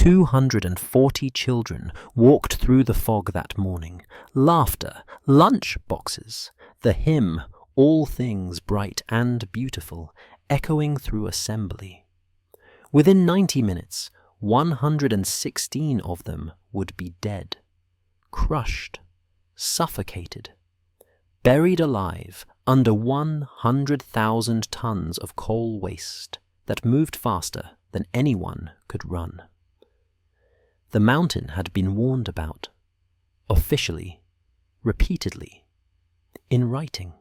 240 children walked through the fog that morning. Laughter, lunch boxes, the hymn, all things bright and beautiful, echoing through assembly. Within 90 minutes, 116 of them would be dead, crushed, suffocated, buried alive under 100,000 tons of coal waste that moved faster than anyone could run. The mountain had been warned about, officially, repeatedly, in writing.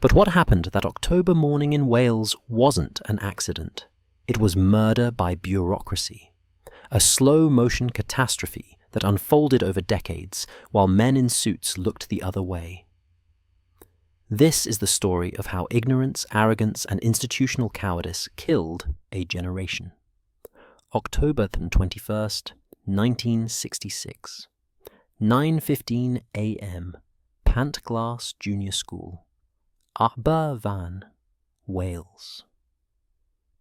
But what happened that October morning in Wales wasn't an accident. It was murder by bureaucracy, a slow-motion catastrophe that unfolded over decades while men in suits looked the other way. This is the story of how ignorance, arrogance, and institutional cowardice killed a generation. October 21st, 1966. 9:15 a.m. Pantglas Junior School, Aberfan, Wales.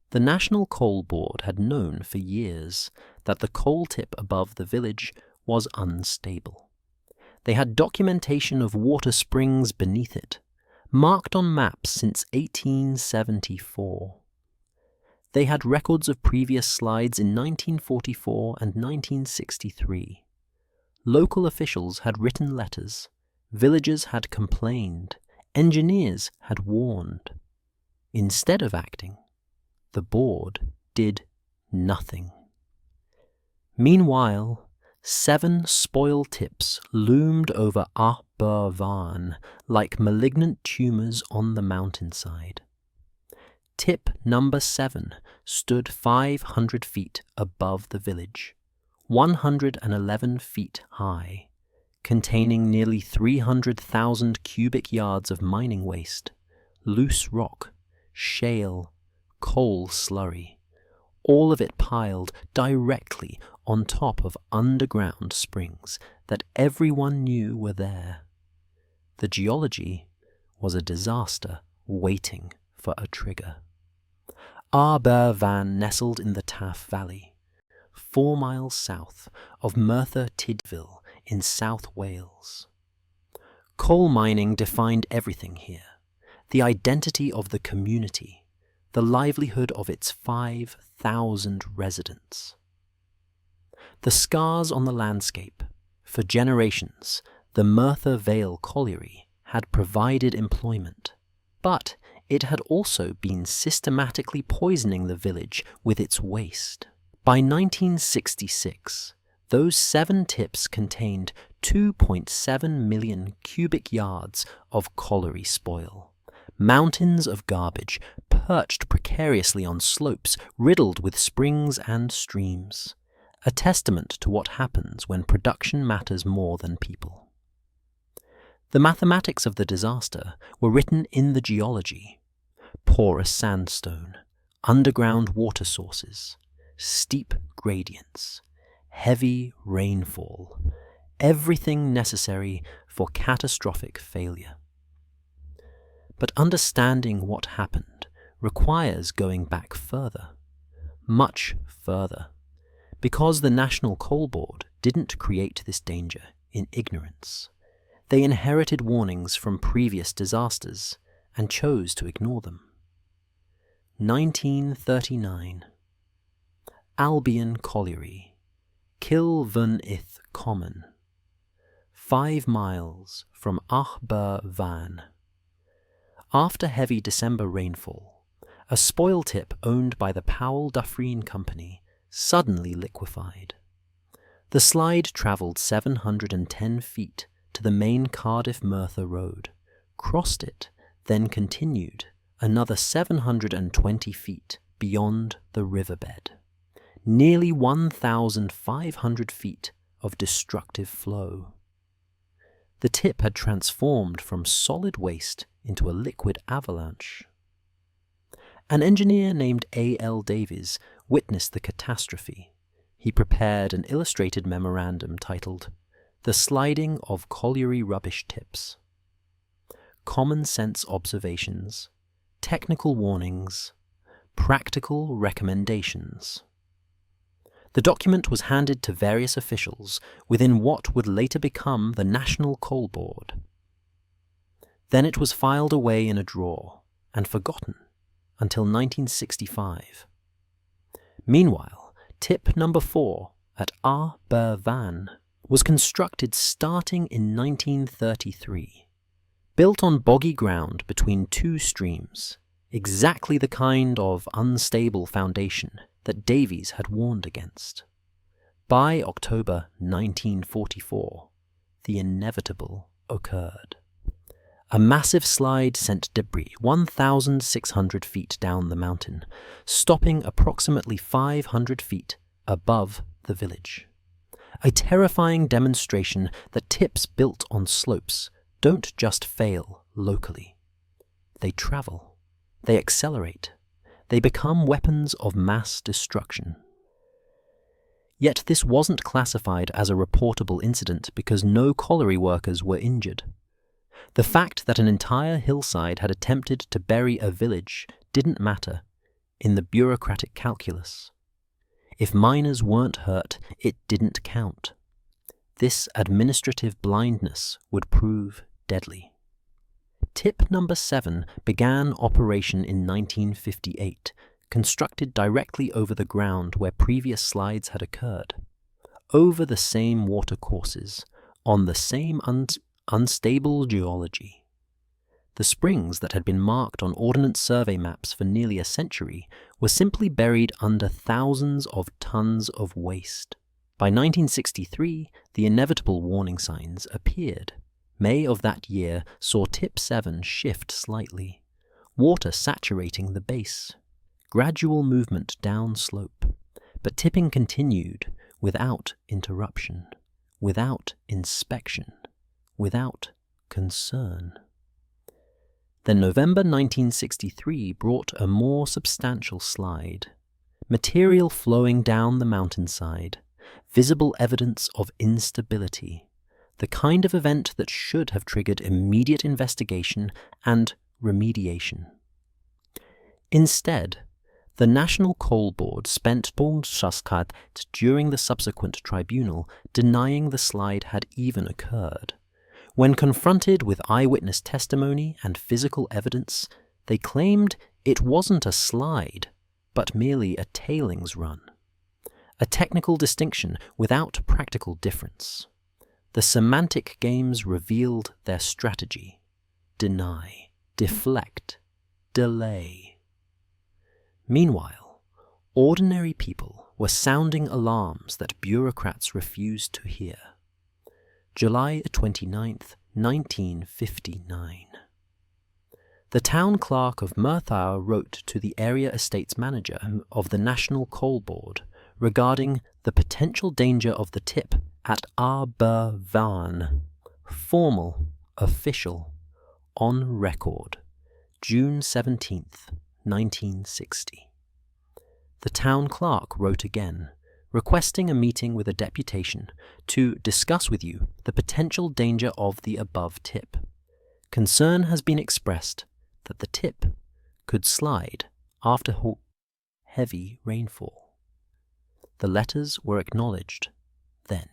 The National Coal Board had known for years that the coal tip above the village was unstable. They had documentation of water springs beneath it, marked on maps since 1874. They had records of previous slides in 1944 and 1963. Local officials had written letters, villagers had complained, engineers had warned. Instead of acting, the board did nothing. Meanwhile, 7 spoil tips loomed over Aberfan like malignant tumors on the mountainside. Tip number 7 stood 500 feet above the village, 111 feet high, containing nearly 300,000 cubic yards of mining waste, loose rock, shale, coal slurry, all of it piled directly on top of underground springs that everyone knew were there. The geology was a disaster waiting for a trigger. Aberfan nestled in the Taff Valley, 4 miles south of Merthyr Tydfil in South Wales. Coal mining defined everything here, the identity of the community, the livelihood of its 5,000 residents. The scars on the landscape, for generations, the Merthyr Vale Colliery had provided employment, but it had also been systematically poisoning the village with its waste. By 1966, those 7 tips contained 2.7 million cubic yards of colliery spoil. Mountains of garbage perched precariously on slopes riddled with springs and streams, a testament to what happens when production matters more than people. The mathematics of the disaster were written in the geology: porous sandstone, underground water sources, steep gradients, heavy rainfall, everything necessary for catastrophic failure. But understanding what happened requires going back further, much further, because the National Coal Board didn't create this danger in ignorance. They inherited warnings from previous disasters and chose to ignore them. 1939. Albion Colliery, Kilfynydd Common, 5 miles from Aberfan. After heavy December rainfall, a spoil tip owned by the Powell Dufresne Company suddenly liquefied. The slide travelled 710 feet to the main Cardiff-Merthyr Road, crossed it, then continued another 720 feet beyond the riverbed. Nearly 1,500 feet of destructive flow. The tip had transformed from solid waste into a liquid avalanche. An engineer named A.L. Davies witnessed the catastrophe. He prepared an illustrated memorandum titled The Sliding of Colliery Rubbish Tips. Common sense observations, technical warnings, practical recommendations. The document was handed to various officials within what would later become the National Coal Board. Then it was filed away in a drawer and forgotten until 1965. Meanwhile, tip number 4 at Ar-Ber-Van was constructed starting in 1933. Built on boggy ground between two streams, exactly the kind of unstable foundation that Davies had warned against. By October 1944, the inevitable occurred. A massive slide sent debris 1,600 feet down the mountain, stopping approximately 500 feet above the village. A terrifying demonstration that tips built on slopes don't just fail locally. They travel. They accelerate. They become weapons of mass destruction. Yet this wasn't classified as a reportable incident because no colliery workers were injured. The fact that an entire hillside had attempted to bury a village didn't matter in the bureaucratic calculus. If miners weren't hurt, it didn't count. This administrative blindness would prove deadly. Tip number 7 began operation in 1958, constructed directly over the ground where previous slides had occurred, over the same watercourses, on the same unstable geology. The springs that had been marked on Ordnance Survey maps for nearly a century were simply buried under thousands of tons of waste. By 1963, the inevitable warning signs appeared. May of that year saw tip 7 shift slightly, water saturating the base, gradual movement down slope, but tipping continued without interruption, without inspection, without concern. Then November 1963 brought a more substantial slide, material flowing down the mountainside, visible evidence of instability, the kind of event that should have triggered immediate investigation and remediation. Instead, the National Coal Board spent Bundesrat during the subsequent tribunal denying the slide had even occurred. When confronted with eyewitness testimony and physical evidence, they claimed it wasn't a slide, but merely a tailings run. A technical distinction without practical difference. The semantic games revealed their strategy: deny, deflect, delay. Meanwhile, ordinary people were sounding alarms that bureaucrats refused to hear. July 29th, 1959. The town clerk of Merthau wrote to the area estates manager of the National Coal Board regarding the potential danger of the tip at Ar-Ber-Van. Formal, official, on record, June 17th, 1960. The town clerk wrote again, requesting a meeting with a deputation to discuss with you the potential danger of the above tip. Concern has been expressed that the tip could slide after heavy rainfall. The letters were acknowledged, then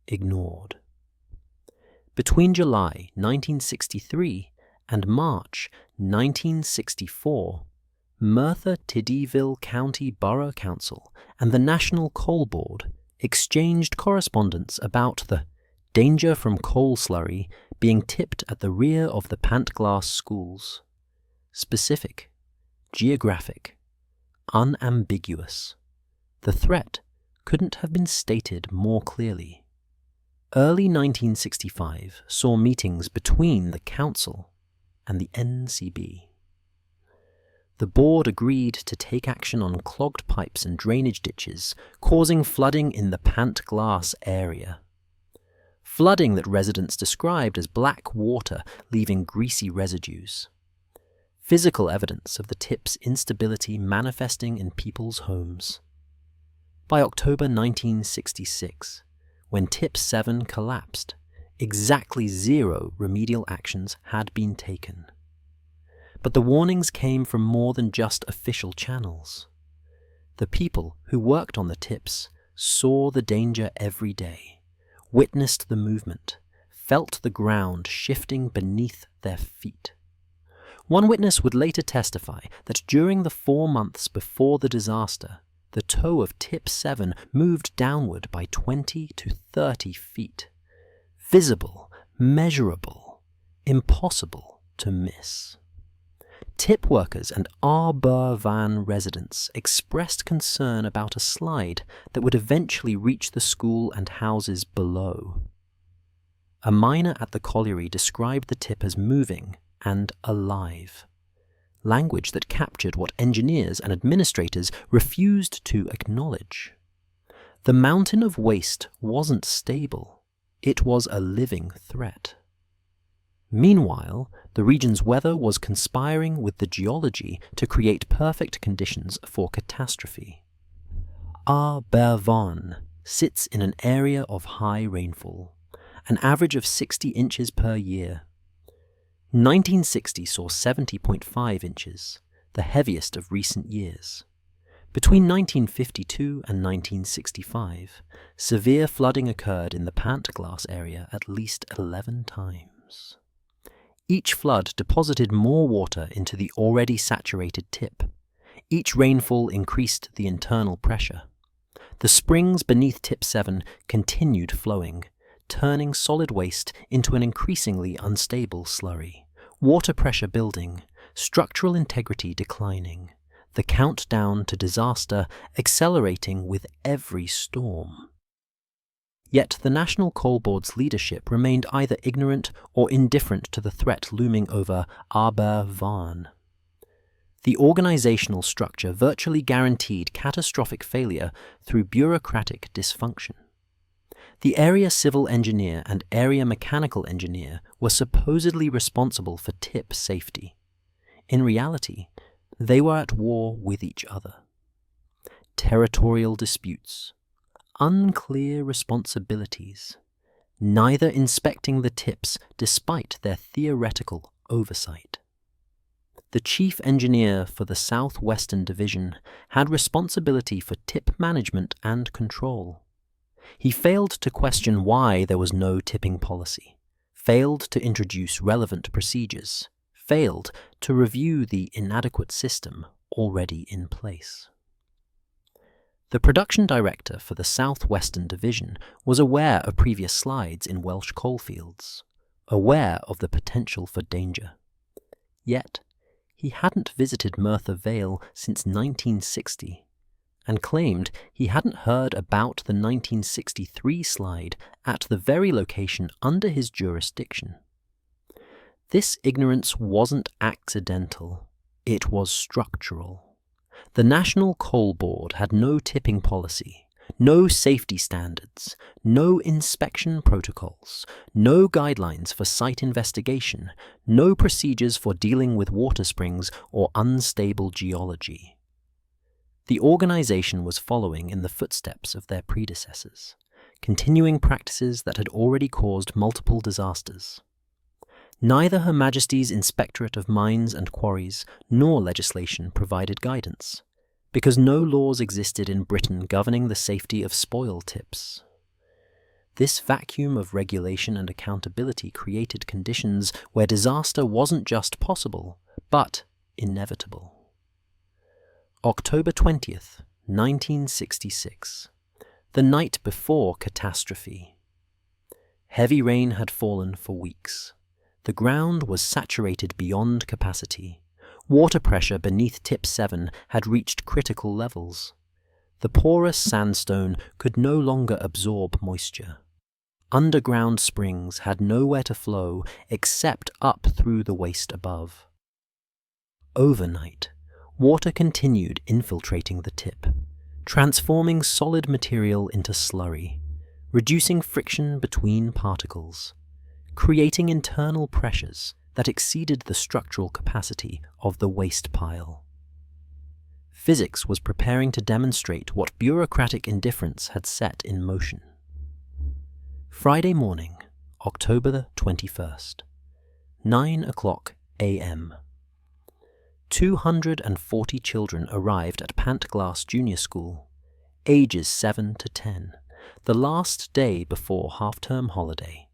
ignored. Between July 1963 and March 1964, Merthyr Tydfil County Borough Council and the National Coal Board exchanged correspondence about the danger from coal slurry being tipped at the rear of the Pantglas schools. Specific, geographic, unambiguous. The threat couldn't have been stated more clearly. Early 1965 saw meetings between the council and the NCB. The board agreed to take action on clogged pipes and drainage ditches, causing flooding in the Pantglas area. Flooding that residents described as black water leaving greasy residues. Physical evidence of the tip's instability manifesting in people's homes. By October 1966, when Tip 7 collapsed, exactly 0 remedial actions had been taken. But the warnings came from more than just official channels. The people who worked on the tips saw the danger every day, witnessed the movement, felt the ground shifting beneath their feet. One witness would later testify that during the 4 months before the disaster, the toe of Tip 7 moved downward by 20 to 30 feet. Visible, measurable, impossible to miss. Tip workers and Aberfan residents expressed concern about a slide that would eventually reach the school and houses below. A miner at the colliery described the tip as moving and alive, language that captured what engineers and administrators refused to acknowledge. The mountain of waste wasn't stable. It was a living threat. Meanwhile, the region's weather was conspiring with the geology to create perfect conditions for catastrophe. Aberfan sits in an area of high rainfall, an average of 60 inches per year. 1960 saw 70.5 inches, the heaviest of recent years. Between 1952 and 1965, severe flooding occurred in the Pantglas area at least 11 times. Each flood deposited more water into the already saturated tip. Each rainfall increased the internal pressure. The springs beneath Tip 7 continued flowing, turning solid waste into an increasingly unstable slurry. Water pressure building, structural integrity declining, the countdown to disaster accelerating with every storm. Yet the National Coal Board's leadership remained either ignorant or indifferent to the threat looming over Aberfan. The organizational structure virtually guaranteed catastrophic failure through bureaucratic dysfunction. The area civil engineer and area mechanical engineer were supposedly responsible for tip safety. In reality, they were at war with each other. Territorial disputes, unclear responsibilities, neither inspecting the tips despite their theoretical oversight. The chief engineer for the Southwestern Division had responsibility for tip management and control. He failed to question why there was no tipping policy, failed to introduce relevant procedures, failed to review the inadequate system already in place. The production director for the Southwestern Division was aware of previous slides in Welsh coalfields, aware of the potential for danger. Yet, he hadn't visited Merthyr Vale since 1960, and claimed he hadn't heard about the 1963 slide at the very location under his jurisdiction. This ignorance wasn't accidental, it was structural. The National Coal Board had no tipping policy, no safety standards, no inspection protocols, no guidelines for site investigation, no procedures for dealing with water springs or unstable geology. The organization was following in the footsteps of their predecessors, continuing practices that had already caused multiple disasters. Neither Her Majesty's Inspectorate of Mines and Quarries nor legislation provided guidance, because no laws existed in Britain governing the safety of spoil tips. This vacuum of regulation and accountability created conditions where disaster wasn't just possible, but inevitable. October 20th, 1966, the night before catastrophe. Heavy rain had fallen for weeks. The ground was saturated beyond capacity. Water pressure beneath Tip 7 had reached critical levels. The porous sandstone could no longer absorb moisture. Underground springs had nowhere to flow except up through the waste above. Overnight, water continued infiltrating the tip, transforming solid material into slurry, reducing friction between particles, creating internal pressures that exceeded the structural capacity of the waste pile. Physics was preparing to demonstrate what bureaucratic indifference had set in motion. Friday morning, October the 21st, 9:00 a.m. 240 children arrived at Pantglas Junior School, ages 7 to 10, the last day before half-term holiday.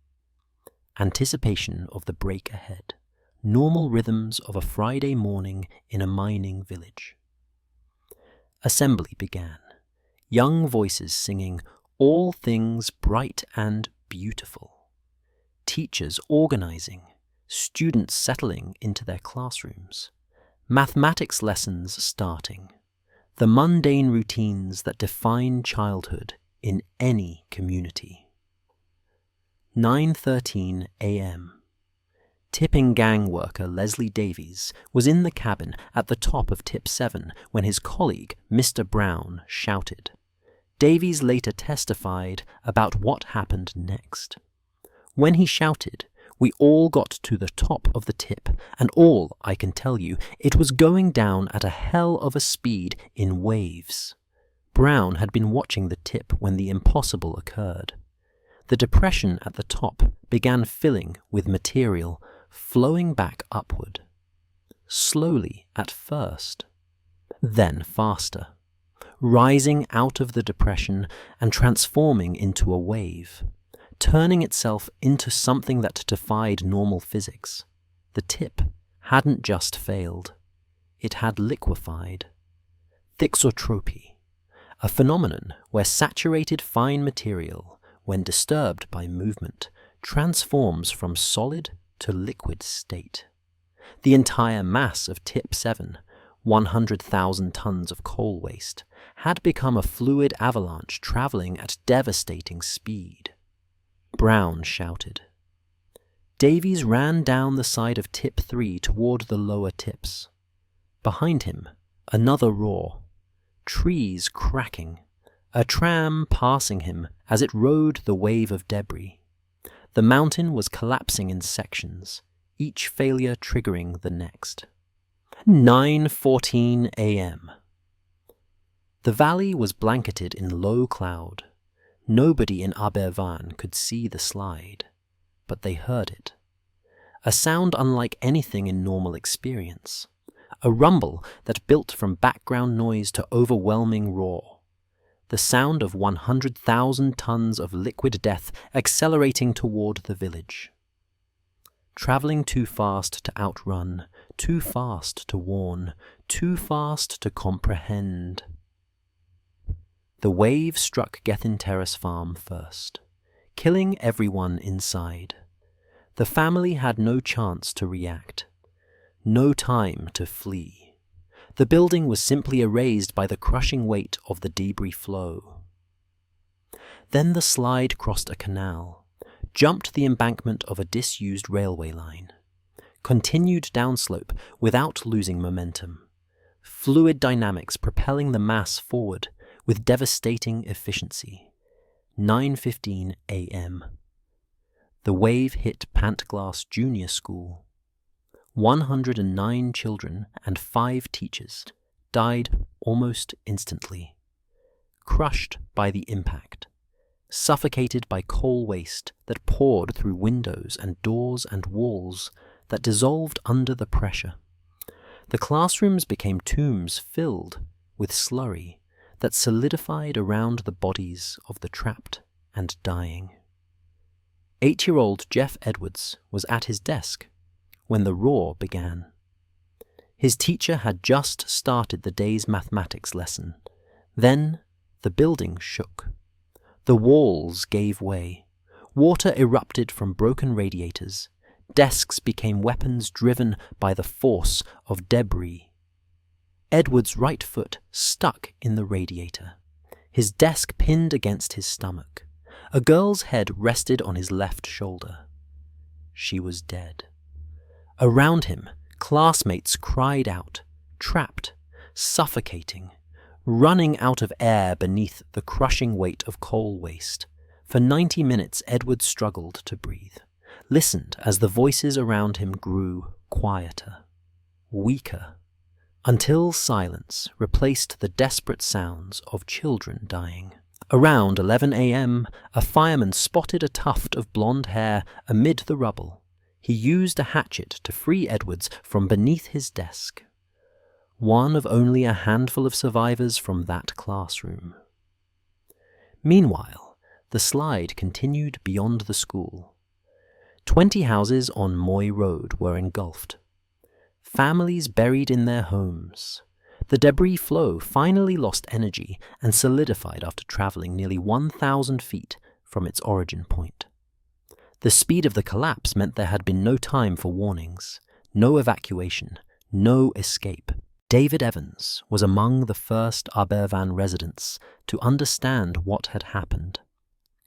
Anticipation of the break ahead, normal rhythms of a Friday morning in a mining village. Assembly began, young voices singing all things bright and beautiful, teachers organizing, students settling into their classrooms, mathematics lessons starting, the mundane routines that define childhood in any community. 9:13 a.m. Tipping gang worker Leslie Davies was in the cabin at the top of Tip 7 when his colleague, Mr. Brown, shouted. Davies later testified about what happened next. When he shouted, we all got to the top of the tip, and all, I can tell you, it was going down at a hell of a speed in waves. Brown had been watching the tip when the impossible occurred. The depression at the top began filling with material, flowing back upward. Slowly at first, then faster, rising out of the depression and transforming into a wave, turning itself into something that defied normal physics. The tip hadn't just failed, it had liquefied. Thixotropy, a phenomenon where saturated fine material, when disturbed by movement, transforms from solid to liquid state. The entire mass of Tip 7, 100,000 tons of coal waste, had become a fluid avalanche traveling at devastating speed. Brown shouted. Davies ran down the side of Tip 3 toward the lower tips. Behind him, another roar. Trees cracking. A tram passing him as it rode the wave of debris. The mountain was collapsing in sections, each failure triggering the next. 9:14 a.m. The valley was blanketed in low cloud. Nobody in Aberfan could see the slide, but they heard it. A sound unlike anything in normal experience. A rumble that built from background noise to overwhelming roar. The sound of 100,000 tons of liquid death accelerating toward the village. Traveling too fast to outrun, too fast to warn, too fast to comprehend. The wave struck Gethin Terrace Farm first, killing everyone inside. The family had no chance to react, no time to flee. The building was simply erased by the crushing weight of the debris flow. Then the slide crossed a canal, jumped the embankment of a disused railway line, continued downslope without losing momentum, fluid dynamics propelling the mass forward with devastating efficiency. 9:15 a.m. The wave hit Pantglass Junior School. 109 children and 5 teachers died almost instantly, crushed by the impact, suffocated by coal waste that poured through windows and doors and walls that dissolved under the pressure. The classrooms became tombs filled with slurry that solidified around the bodies of the trapped and dying. 8-year-old Jeff Edwards was at his desk when the roar began. His teacher had just started the day's mathematics lesson. Then the building shook. The walls gave way. Water erupted from broken radiators. Desks became weapons driven by the force of debris. Edward's right foot stuck in the radiator, his desk pinned against his stomach. A girl's head rested on his left shoulder. She was dead. Around him, classmates cried out, trapped, suffocating, running out of air beneath the crushing weight of coal waste. For 90 minutes, Edward struggled to breathe, listened as the voices around him grew quieter, weaker, until silence replaced the desperate sounds of children dying. Around 11 a.m., a fireman spotted a tuft of blonde hair amid the rubble. He used a hatchet to free Edwards from beneath his desk. One of only a handful of survivors from that classroom. Meanwhile, the slide continued beyond the school. 20 houses on Moy Road were engulfed. Families buried in their homes. The debris flow finally lost energy and solidified after traveling nearly 1,000 feet from its origin point. The speed of the collapse meant there had been no time for warnings, no evacuation, no escape. David Evans was among the first Aberfan residents to understand what had happened.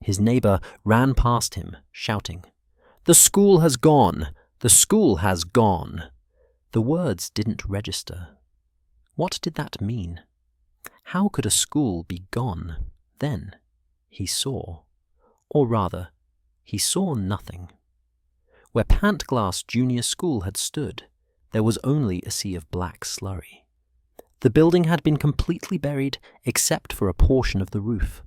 His neighbor ran past him, shouting, "The school has gone! The school has gone!" The words didn't register. What did that mean? How could a school be gone? Then he saw. Or rather, he saw nothing. Where Pantglass Junior School had stood, there was only a sea of black slurry. The building had been completely buried except for a portion of the roof.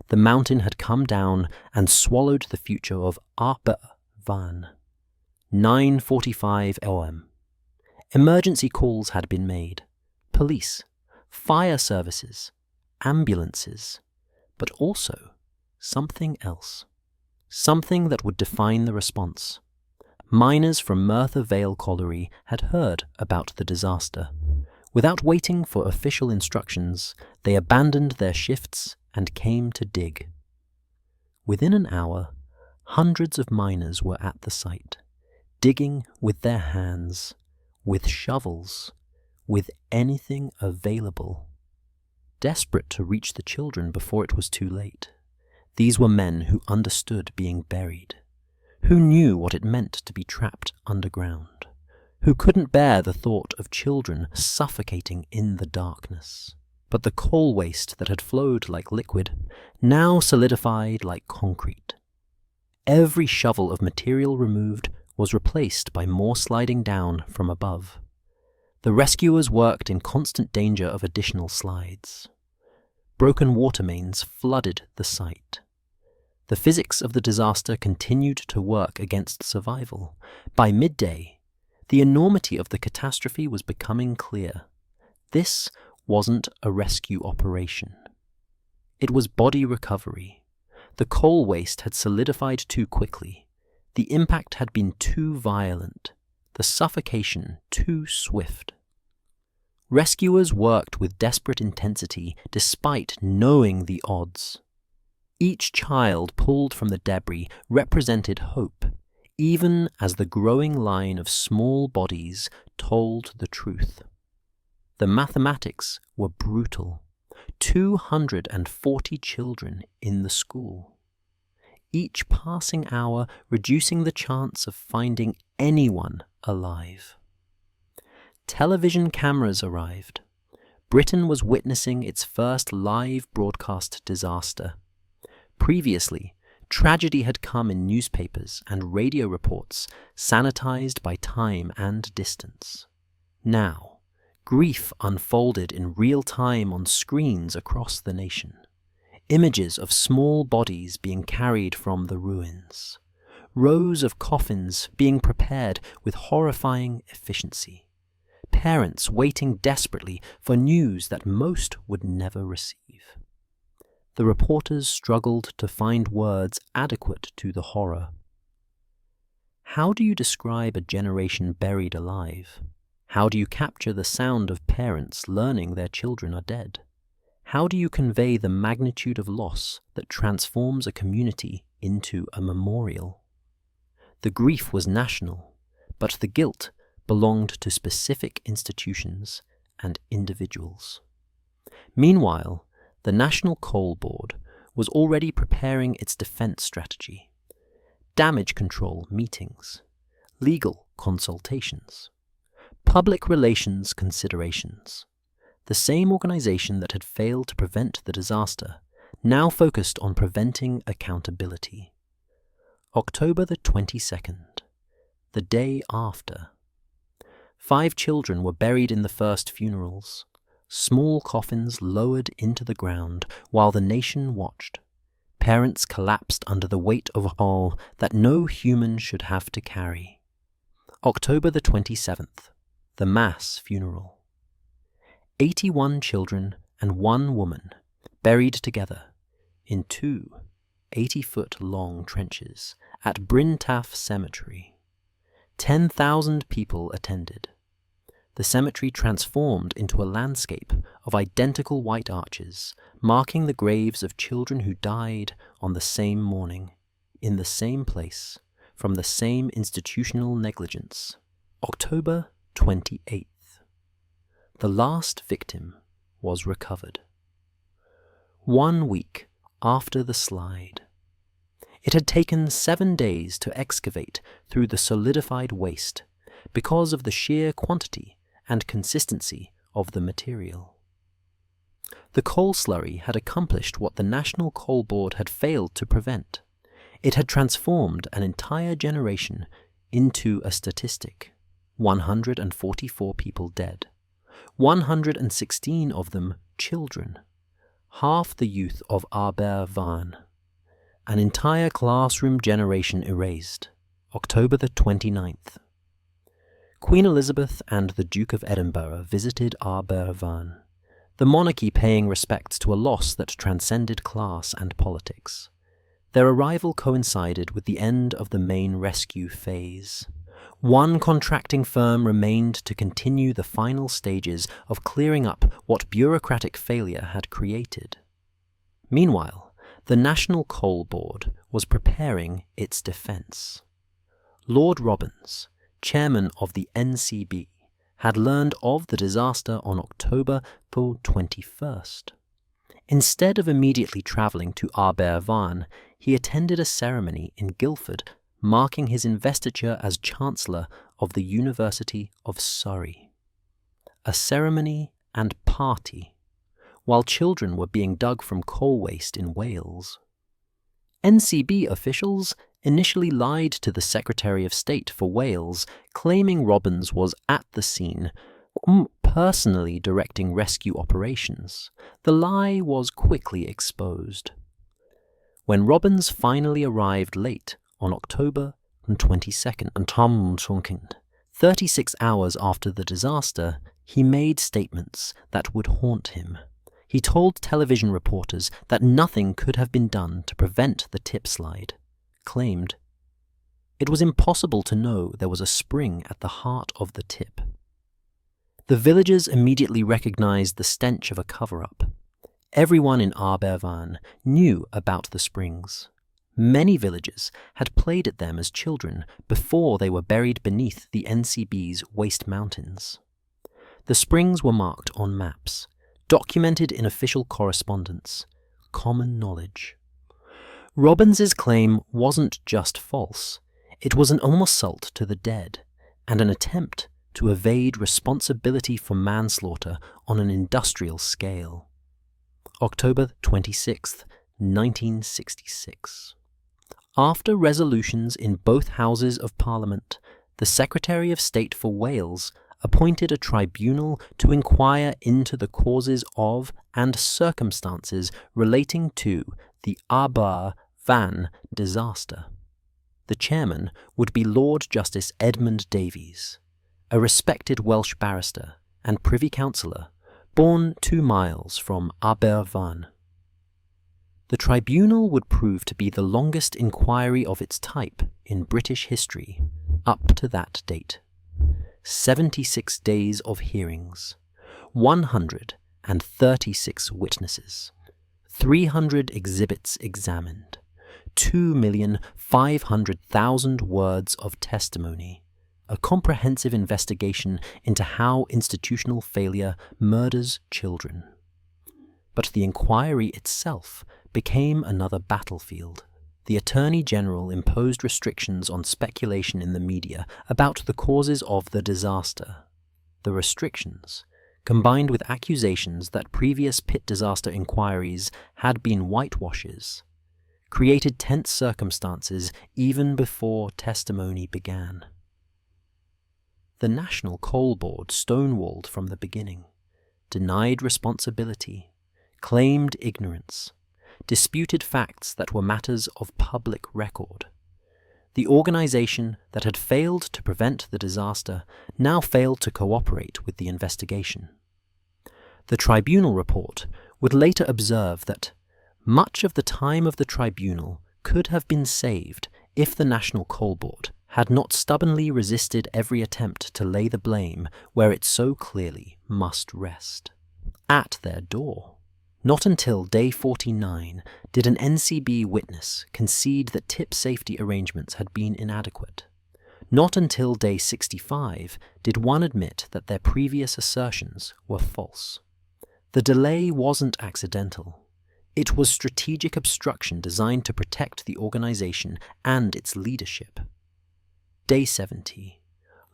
The mountain had come down and swallowed the future of Aberfan. 9:45 am. Emergency calls had been made. Police, fire services, ambulances, but also something else. Something that would define the response. Miners from Merthyr Vale Colliery had heard about the disaster. Without waiting for official instructions, they abandoned their shifts and came to dig. Within an hour, hundreds of miners were at the site, digging with their hands, with shovels, with anything available. Desperate to reach the children before it was too late. These were men who understood being buried, who knew what it meant to be trapped underground, who couldn't bear the thought of children suffocating in the darkness. But the coal waste that had flowed like liquid now solidified like concrete. Every shovel of material removed was replaced by more sliding down from above. The rescuers worked in constant danger of additional slides. Broken water mains flooded the site. The physics of the disaster continued to work against survival. By midday, the enormity of the catastrophe was becoming clear. This wasn't a rescue operation. It was body recovery. The coal waste had solidified too quickly. The impact had been too violent. The suffocation too swift. Rescuers worked with desperate intensity despite knowing the odds. Each child pulled from the debris represented hope, even as the growing line of small bodies told the truth. The mathematics were brutal. 240 children in the school. Each passing hour reducing the chance of finding anyone alive. Television cameras arrived. Britain was witnessing its first live broadcast disaster. Previously, tragedy had come in newspapers and radio reports, sanitized by time and distance. Now, grief unfolded in real time on screens across the nation. Images of small bodies being carried from the ruins. Rows of coffins being prepared with horrifying efficiency. Parents waiting desperately for news that most would never receive. The reporters struggled to find words adequate to the horror. How do you describe a generation buried alive? How do you capture the sound of parents learning their children are dead? How do you convey the magnitude of loss that transforms a community into a memorial? The grief was national, but the guilt belonged to specific institutions and individuals. Meanwhile, the National Coal Board was already preparing its defense strategy. Damage control meetings, legal consultations, public relations considerations. The same organization that had failed to prevent the disaster now focused on preventing accountability. October the 22nd, the day after. 5 children were buried in the first funerals, small coffins lowered into the ground while the nation watched. Parents collapsed under the weight of a all that no human should have to carry. October the 27th, the mass funeral. 81 children and 1 woman buried together, in two 80-foot-long trenches at Bryn Taf Cemetery. 10,000 people attended. The cemetery transformed into a landscape of identical white arches, marking the graves of children who died on the same morning, in the same place, from the same institutional negligence. October 28th. The last victim was recovered. 1 week after the slide. It had taken 7 days to excavate through the solidified waste because of the sheer quantity and consistency of the material. The coal slurry had accomplished what the National Coal Board had failed to prevent. It had transformed an entire generation into a statistic. 144 people dead. 116 of them children. Half the youth of Aberfan. An entire classroom generation erased. October the 29th. Queen Elizabeth and the Duke of Edinburgh visited Aberfan, the monarchy paying respects to a loss that transcended class and politics. Their arrival coincided with the end of the main rescue phase. One contracting firm remained to continue the final stages of clearing up what bureaucratic failure had created. Meanwhile, the National Coal Board was preparing its defence. Lord Robbins, chairman of the NCB, had learned of the disaster on October 21st. Instead of immediately travelling to Aberfan, he attended a ceremony in Guildford marking his investiture as Chancellor of the University of Surrey. A ceremony and party, while children were being dug from coal waste in Wales. NCB officials initially lied to the Secretary of State for Wales, claiming Robbins was at the scene, personally directing rescue operations. The lie was quickly exposed. When Robbins finally arrived late on October 22nd, 36 hours after the disaster, he made statements that would haunt him. He told television reporters that nothing could have been done to prevent the tip slide, claimed it was impossible to know there was a spring at the heart of the tip. The villagers immediately recognized the stench of a cover-up. Everyone in Aberfan knew about the springs. Many villagers had played at them as children before they were buried beneath the NCB's waste mountains. The springs were marked on maps, documented in official correspondence, common knowledge. Robbins's claim wasn't just false, it was an assault to the dead, and an attempt to evade responsibility for manslaughter on an industrial scale. October 26, 1966. After resolutions in both Houses of Parliament, the Secretary of State for Wales appointed a tribunal to inquire into the causes of and circumstances relating to the Aberfan disaster. The chairman would be Lord Justice Edmund Davies, a respected Welsh barrister and Privy Councillor, born 2 miles from Aberfan. The tribunal would prove to be the longest inquiry of its type in British history up to that date. 76 days of hearings, 136 witnesses, 300 exhibits examined, 2,500,000 words of testimony, a comprehensive investigation into how institutional failure murders children. But the inquiry itself became another battlefield. The Attorney General imposed restrictions on speculation in the media about the causes of the disaster. The restrictions, combined with accusations that previous pit disaster inquiries had been whitewashes, created tense circumstances even before testimony began. The National Coal Board stonewalled from the beginning, denied responsibility, claimed ignorance, disputed facts that were matters of public record. The organization that had failed to prevent the disaster now failed to cooperate with the investigation. The tribunal report would later observe that Much of the time of the tribunal could have been saved if the National Coal Board had not stubbornly resisted every attempt to lay the blame where it so clearly must rest: at their door. Not until day 49 did an NCB witness concede that tip safety arrangements had been inadequate. Not until day 65 did one admit that their previous assertions were false. The delay wasn't accidental. It was strategic obstruction designed to protect the organization and its leadership. Day 70.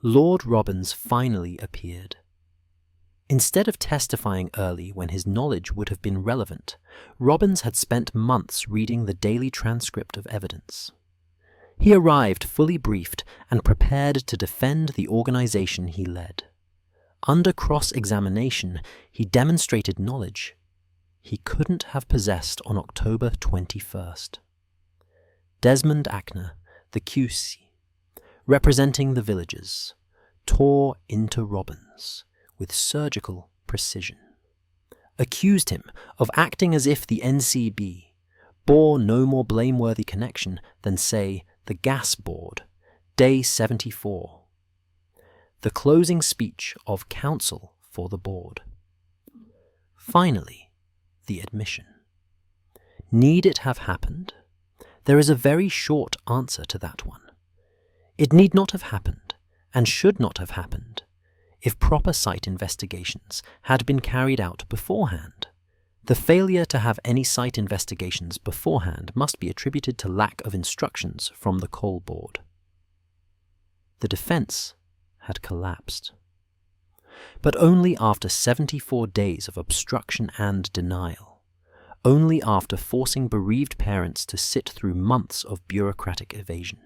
Lord Robbins finally appeared. Instead of testifying early when his knowledge would have been relevant, Robbins had spent months reading the daily transcript of evidence. He arrived fully briefed and prepared to defend the organization he led. Under cross-examination, he demonstrated knowledge he couldn't have possessed on October 21st. Desmond Ackner, the QC, representing the villagers, tore into Robbins with surgical precision, accused him of acting as if the NCB bore no more blameworthy connection than, say, the Gas Board, Day 74. The closing speech of counsel for the board. Finally, the admission. Need it have happened? There is a very short answer to that one. It need not have happened, and should not have happened, if proper site investigations had been carried out beforehand. The failure to have any site investigations beforehand must be attributed to lack of instructions from the Coal Board. The defence had collapsed. But only after 74 days of obstruction and denial, only after forcing bereaved parents to sit through months of bureaucratic evasion.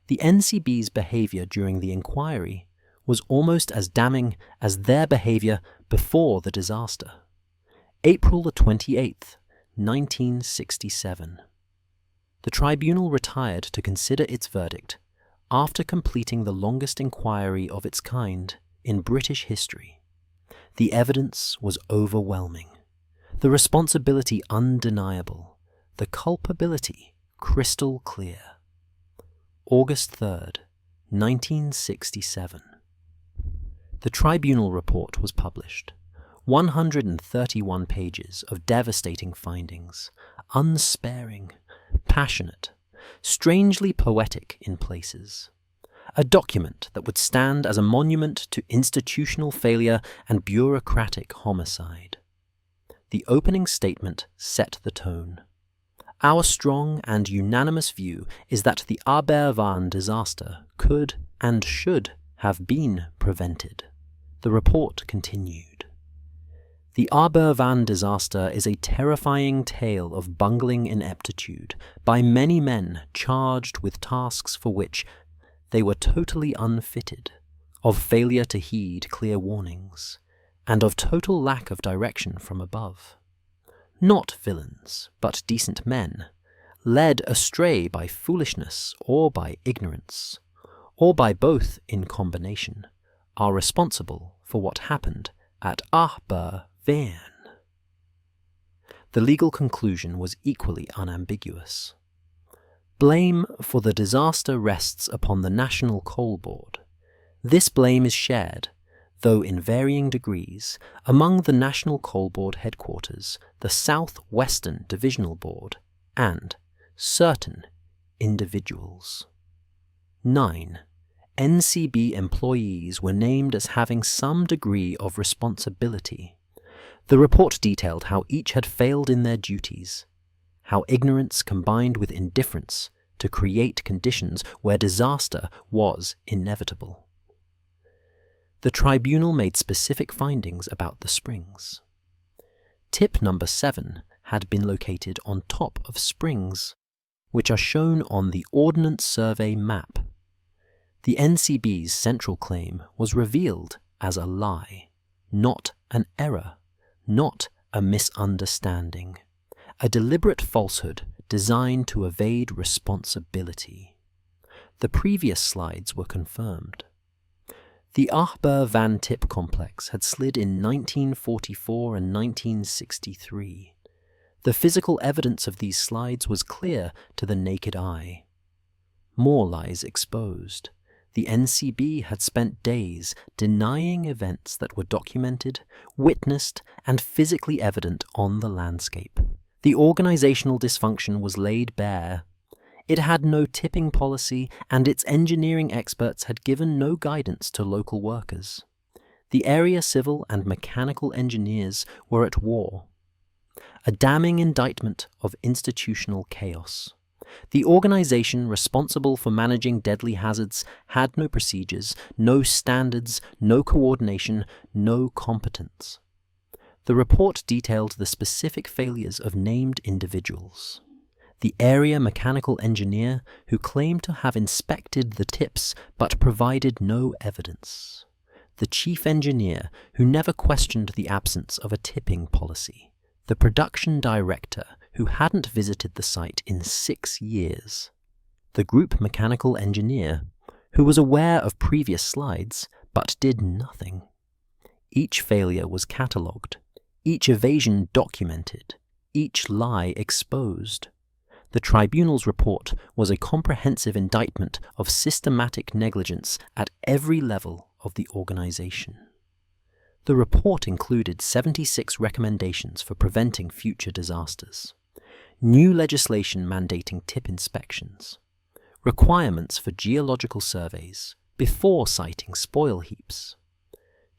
The NCB's behaviour during the inquiry was almost as damning as their behaviour before the disaster. April the 28th, 1967. The tribunal retired to consider its verdict after completing the longest inquiry of its kind in British history. The evidence was overwhelming, the responsibility undeniable, the culpability crystal clear. August 3rd, 1967. The tribunal report was published. 131 pages of devastating findings, unsparing, passionate, strangely poetic in places. A document that would stand as a monument to institutional failure and bureaucratic homicide. The opening statement set the tone. Our strong and unanimous view is that the Aberfan disaster could and should have been prevented. The report continued. The Aberfan disaster is a terrifying tale of bungling ineptitude by many men charged with tasks for which they were totally unfitted, of failure to heed clear warnings, and of total lack of direction from above. Not villains, but decent men, led astray by foolishness or by ignorance, or by both in combination, are responsible for what happened at Aberfan. The legal conclusion was equally unambiguous. Blame for the disaster rests upon the National Coal Board. This blame is shared, though in varying degrees, among the National Coal Board headquarters, the South Western Divisional Board, and certain individuals. 9. NCB employees were named as having some degree of responsibility. The report detailed how each had failed in their duties, how ignorance combined with indifference to create conditions where disaster was inevitable. The tribunal made specific findings about the springs. Tip number 7 had been located on top of springs, which are shown on the Ordnance Survey map. The NCB's central claim was revealed as a lie, not an error, not a misunderstanding, a deliberate falsehood designed to evade responsibility. The previous slides were confirmed. The Aberfan tip complex had slid in 1944 and 1963. The physical evidence of these slides was clear to the naked eye. More lies exposed. The NCB had spent days denying events that were documented, witnessed, and physically evident on the landscape. The organizational dysfunction was laid bare. It had no tipping policy, and its engineering experts had given no guidance to local workers. The area civil and mechanical engineers were at war. A damning indictment of institutional chaos. The organization responsible for managing deadly hazards had no procedures, no standards, no coordination, no competence. The report detailed the specific failures of named individuals. The area mechanical engineer who claimed to have inspected the tips but provided no evidence. The chief engineer who never questioned the absence of a tipping policy. The production director who hadn't visited the site in 6 years. The group mechanical engineer who was aware of previous slides but did nothing. Each failure was catalogued, each evasion documented, each lie exposed. The tribunal's report was a comprehensive indictment of systematic negligence at every level of the organization. The report included 76 recommendations for preventing future disasters, new legislation mandating tip inspections, requirements for geological surveys before siting spoil heaps,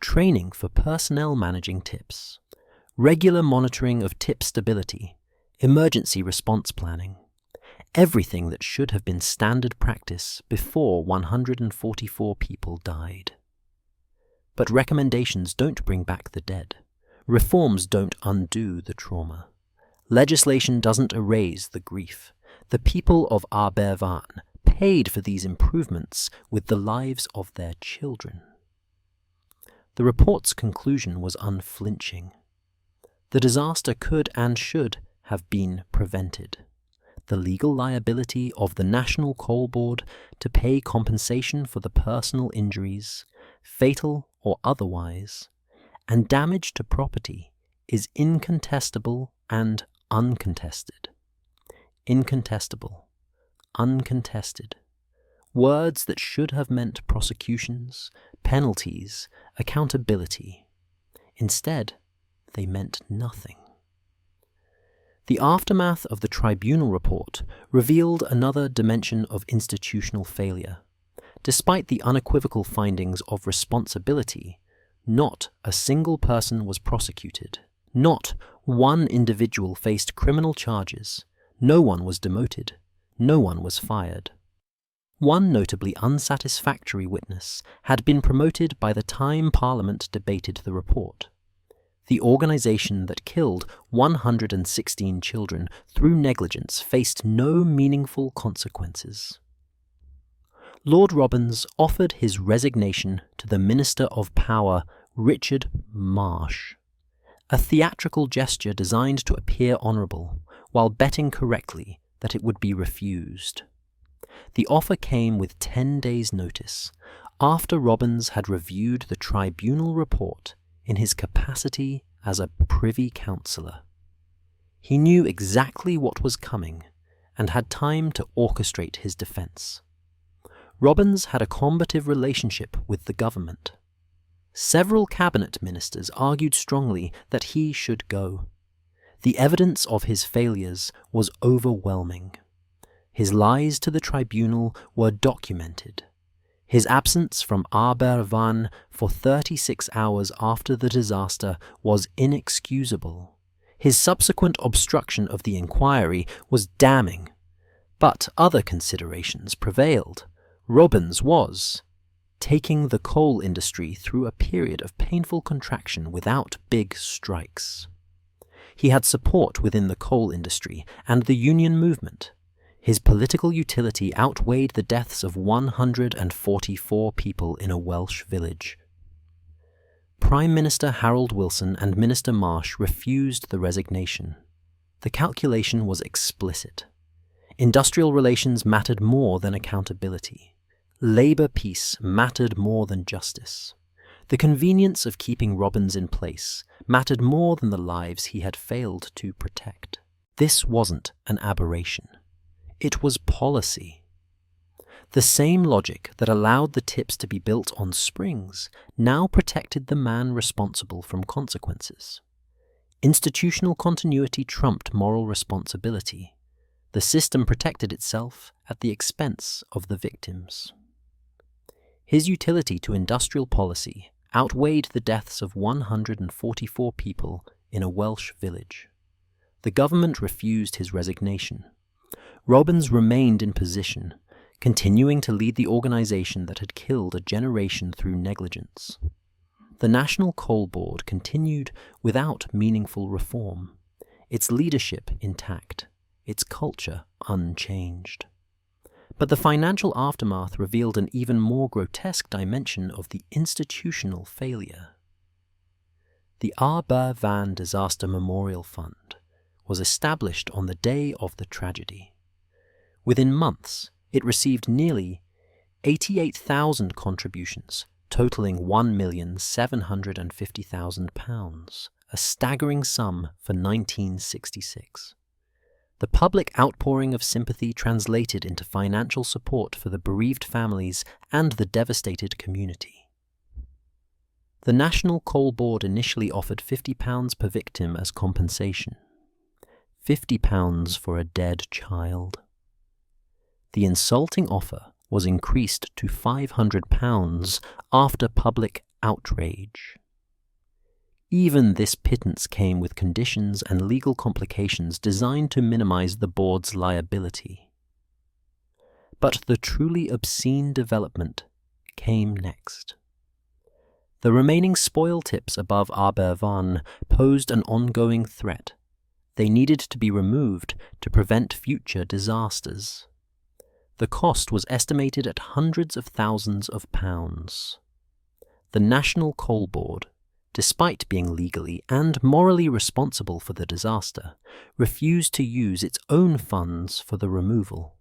training for personnel managing tips, regular monitoring of tip stability, emergency response planning, everything that should have been standard practice before 144 people died. But recommendations don't bring back the dead. Reforms don't undo the trauma. Legislation doesn't erase the grief. The people of Aberfan paid for these improvements with the lives of their children. The report's conclusion was unflinching. The disaster could and should have been prevented. The legal liability of the National Coal Board to pay compensation for the personal injuries, fatal or otherwise, and damage to property is incontestable and uncontested. Incontestable, uncontested. Words that should have meant prosecutions, penalties, accountability. Instead, they meant nothing. The aftermath of the tribunal report revealed another dimension of institutional failure. Despite the unequivocal findings of responsibility, not a single person was prosecuted. Not one individual faced criminal charges. No one was demoted. No one was fired. One notably unsatisfactory witness had been promoted by the time Parliament debated the report. The organization that killed 116 children through negligence faced no meaningful consequences. Lord Robbins offered his resignation to the Minister of Power, Richard Marsh, a theatrical gesture designed to appear honourable, while betting correctly that it would be refused. The offer came with 10 days' notice, after Robbins had reviewed the tribunal report in his capacity as a Privy Councillor. He knew exactly what was coming and had time to orchestrate his defence. Robbins had a combative relationship with the government. Several cabinet ministers argued strongly that he should go. The evidence of his failures was overwhelming. His lies to the tribunal were documented. His absence from Aberfan for 36 hours after the disaster was inexcusable. His subsequent obstruction of the inquiry was damning. But other considerations prevailed. Robbins was taking the coal industry through a period of painful contraction without big strikes. He had support within the coal industry and the union movement. His political utility outweighed the deaths of 144 people in a Welsh village. Prime Minister Harold Wilson and Minister Marsh refused the resignation. The calculation was explicit. Industrial relations mattered more than accountability. Labour peace mattered more than justice. The convenience of keeping Robbins in place mattered more than the lives he had failed to protect. This wasn't an aberration. It was policy. The same logic that allowed the tips to be built on springs now protected the man responsible from consequences. Institutional continuity trumped moral responsibility. The system protected itself at the expense of the victims. His utility to industrial policy outweighed the deaths of 144 people in a Welsh village. The government refused his resignation. Robbins remained in position, continuing to lead the organization that had killed a generation through negligence. The National Coal Board continued without meaningful reform, its leadership intact, its culture unchanged. But the financial aftermath revealed an even more grotesque dimension of the institutional failure. The Aberfan Disaster Memorial Fund was established on the day of the tragedy. Within months, it received nearly 88,000 contributions, totaling £1,750,000, a staggering sum for 1966. The public outpouring of sympathy translated into financial support for the bereaved families and the devastated community. The National Coal Board initially offered £50 per victim as compensation. £50 for a dead child. The insulting offer was increased to £500 after public outrage. Even this pittance came with conditions and legal complications designed to minimize the board's liability. But the truly obscene development came next. The remaining spoil tips above Aberfan posed an ongoing threat. They needed to be removed to prevent future disasters. The cost was estimated at hundreds of thousands of pounds. The National Coal Board, despite being legally and morally responsible for the disaster, refused to use its own funds for the removal.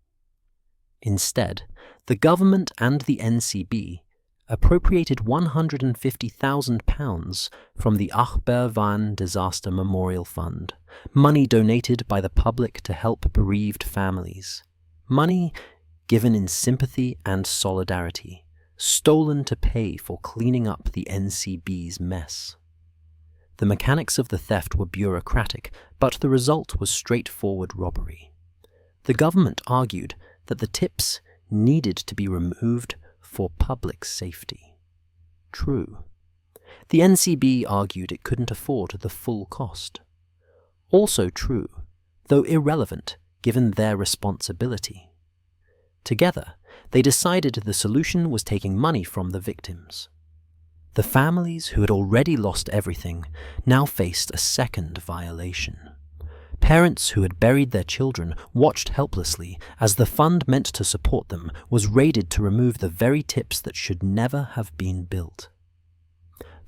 Instead, the government and the NCB appropriated £150,000 from the Aberfan Disaster Memorial Fund, money donated by the public to help bereaved families, money given in sympathy and solidarity, stolen to pay for cleaning up the NCB's mess. The mechanics of the theft were bureaucratic, but the result was straightforward robbery. The government argued that the tips needed to be removed for public safety. True. The NCB argued it couldn't afford the full cost. Also true, though irrelevant given their responsibility. Together, they decided the solution was taking money from the victims. The families who had already lost everything now faced a second violation. Parents who had buried their children watched helplessly as the fund meant to support them was raided to remove the very tips that should never have been built.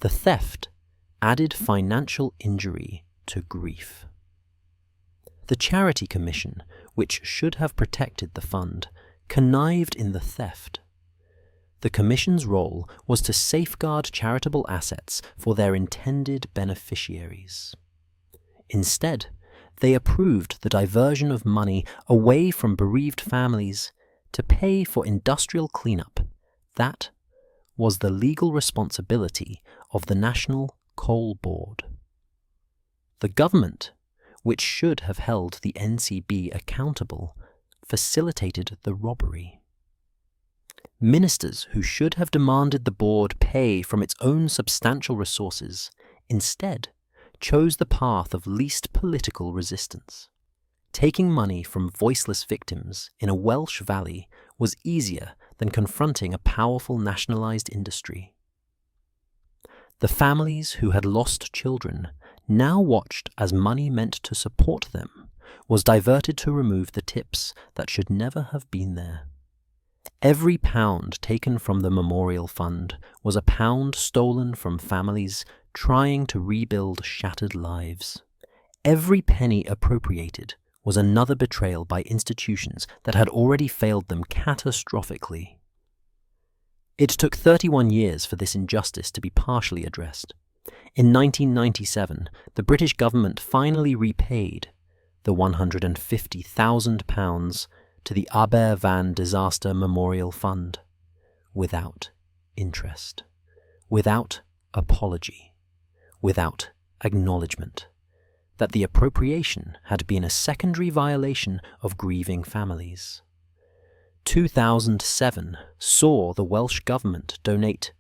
The theft added financial injury to grief. The Charity Commission, which should have protected the fund, connived in the theft. The Commission's role was to safeguard charitable assets for their intended beneficiaries. Instead, they approved the diversion of money away from bereaved families to pay for industrial cleanup. That was the legal responsibility of the National Coal Board. The government, which should have held the NCB accountable, facilitated the robbery. Ministers who should have demanded the board pay from its own substantial resources instead chose the path of least political resistance. Taking money from voiceless victims in a Welsh valley was easier than confronting a powerful nationalized industry. The families who had lost children now watched as money meant to support them was diverted to remove the tips that should never have been there. Every pound taken from the memorial fund was a pound stolen from families trying to rebuild shattered lives. Every penny appropriated was another betrayal by institutions that had already failed them catastrophically. It took 31 years for this injustice to be partially addressed. In 1997, the British government finally repaid, the £150,000 to the Aberfan Disaster Memorial Fund, without interest, without apology, without acknowledgement that the appropriation had been a secondary violation of grieving families. 2007 saw the Welsh Government donate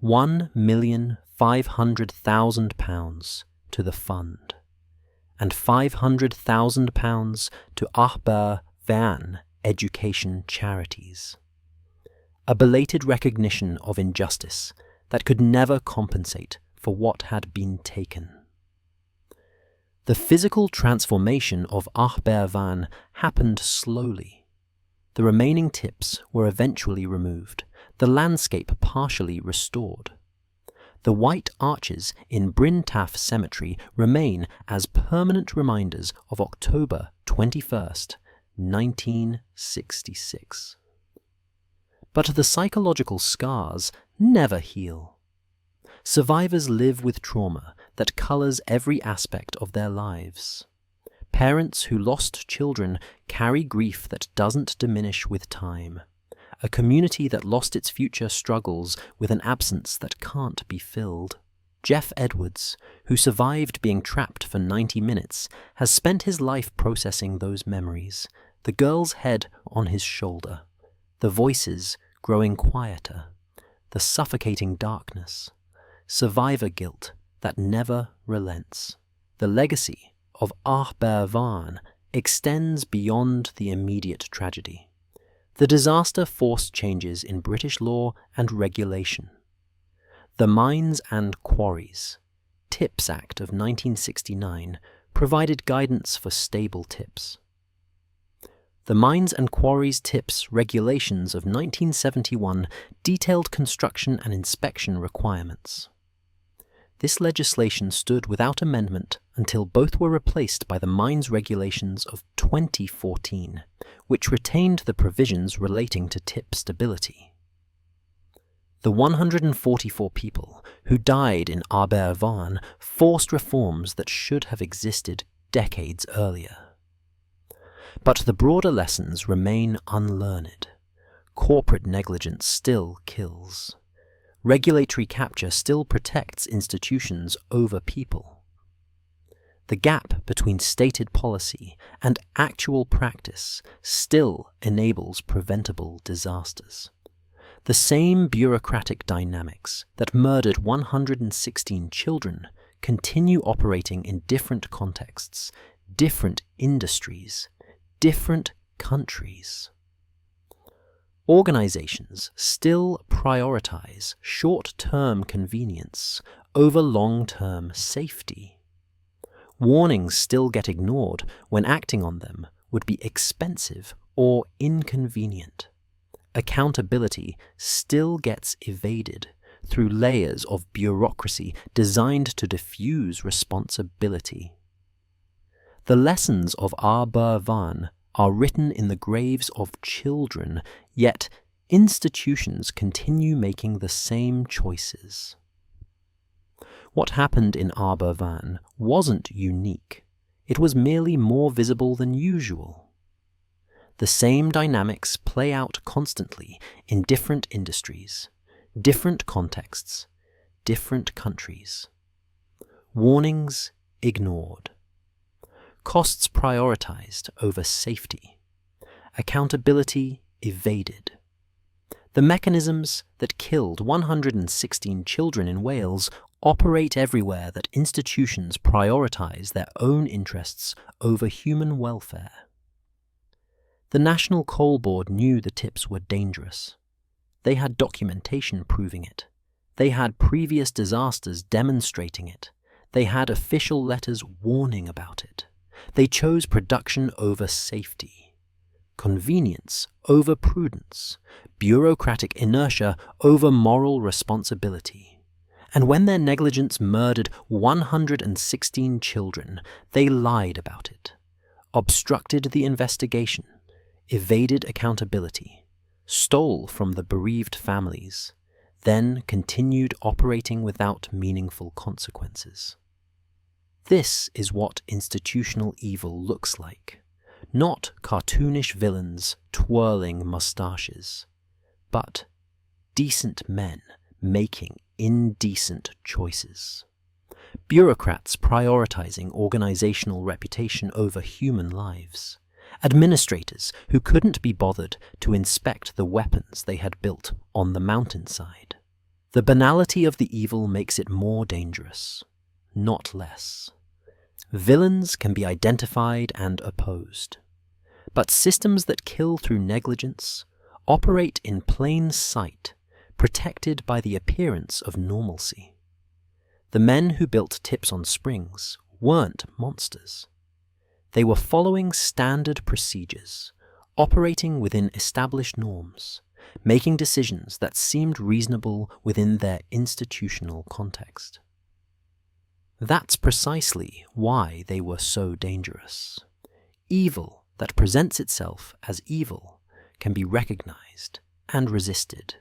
£1,500,000 to the fund, and £500,000 to Aberfan education charities. A belated recognition of injustice that could never compensate for what had been taken. The physical transformation of Aberfan happened slowly. The remaining tips were eventually removed, the landscape partially restored. The white arches in Bryn Taf Cemetery remain as permanent reminders of October 21st, 1966. But the psychological scars never heal. Survivors live with trauma that colours every aspect of their lives. Parents who lost children carry grief that doesn't diminish with time. A community that lost its future struggles with an absence that can't be filled. Jeff Edwards, who survived being trapped for 90 minutes, has spent his life processing those memories, the girl's head on his shoulder, the voices growing quieter, the suffocating darkness, survivor guilt that never relents. The legacy of Aberfan extends beyond the immediate tragedy. The disaster forced changes in British law and regulation. The Mines and Quarries Tips Act of 1969 provided guidance for stable tips. The Mines and Quarries Tips Regulations of 1971 detailed construction and inspection requirements. This legislation stood without amendment until both were replaced by the Mines Regulations of 2014, which retained the provisions relating to tip stability. The 144 people who died in Aberfan forced reforms that should have existed decades earlier. But the broader lessons remain unlearned. Corporate negligence still kills. Regulatory capture still protects institutions over people. The gap between stated policy and actual practice still enables preventable disasters. The same bureaucratic dynamics that murdered 116 children continue operating in different contexts, different industries, different countries. Organizations still prioritize short-term convenience over long-term safety. Warnings still get ignored when acting on them would be expensive or inconvenient. Accountability still gets evaded through layers of bureaucracy designed to diffuse responsibility. The lessons of Aberfan are written in the graves of children, yet institutions continue making the same choices. What happened in Aberfan wasn't unique. It was merely more visible than usual. The same dynamics play out constantly in different industries, different contexts, different countries. Warnings ignored. Costs prioritized over safety. Accountability evaded. The mechanisms that killed 116 children in Wales operate everywhere that institutions prioritize their own interests over human welfare. The National Coal Board knew the tips were dangerous. They had documentation proving it. They had previous disasters demonstrating it. They had official letters warning about it. They chose production over safety, convenience over prudence, bureaucratic inertia over moral responsibility. And when their negligence murdered 116 children, they lied about it, obstructed the investigation, evaded accountability, stole from the bereaved families, then continued operating without meaningful consequences. This is what institutional evil looks like. Not cartoonish villains twirling moustaches, but decent men making indecent choices. Bureaucrats prioritizing organizational reputation over human lives. Administrators who couldn't be bothered to inspect the weapons they had built on the mountainside. The banality of the evil makes it more dangerous, not less. Villains can be identified and opposed, but systems that kill through negligence operate in plain sight, protected by the appearance of normalcy. The men who built Tips on Springs weren't monsters. They were following standard procedures, operating within established norms, making decisions that seemed reasonable within their institutional context. That's precisely why they were so dangerous. Evil that presents itself as evil can be recognized and resisted.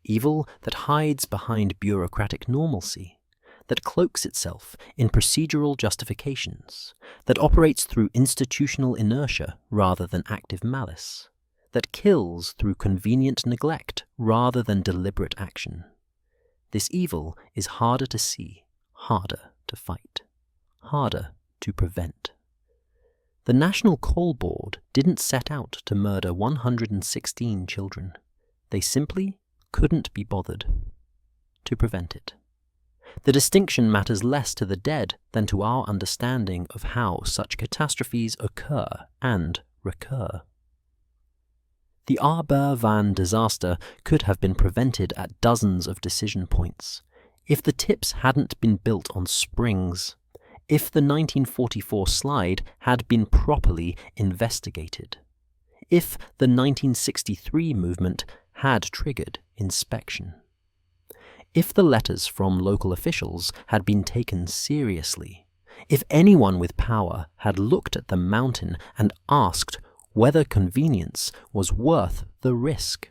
Evil that hides behind bureaucratic normalcy, that cloaks itself in procedural justifications, that operates through institutional inertia rather than active malice, that kills through convenient neglect rather than deliberate action. This evil is harder to see, harder to fight, harder to prevent. The National Coal Board didn't set out to murder 116 children. They simply couldn't be bothered to prevent it. The distinction matters less to the dead than to our understanding of how such catastrophes occur and recur. The Aberfan disaster could have been prevented at dozens of decision points if the tips hadn't been built on springs, if the 1944 slide had been properly investigated, if the 1963 movement had triggered inspection. If the letters from local officials had been taken seriously, if anyone with power had looked at the mountain and asked whether convenience was worth the risk.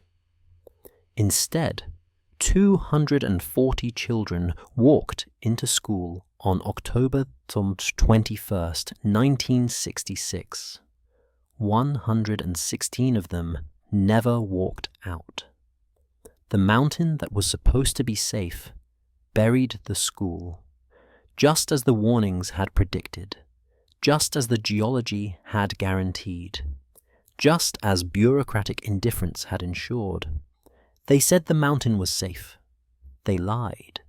Instead, 240 children walked into school on October 21st, 1966. 116 of them never walked out. The mountain that was supposed to be safe buried the school, just as the warnings had predicted, just as the geology had guaranteed, just as bureaucratic indifference had ensured. They said the mountain was safe. They lied.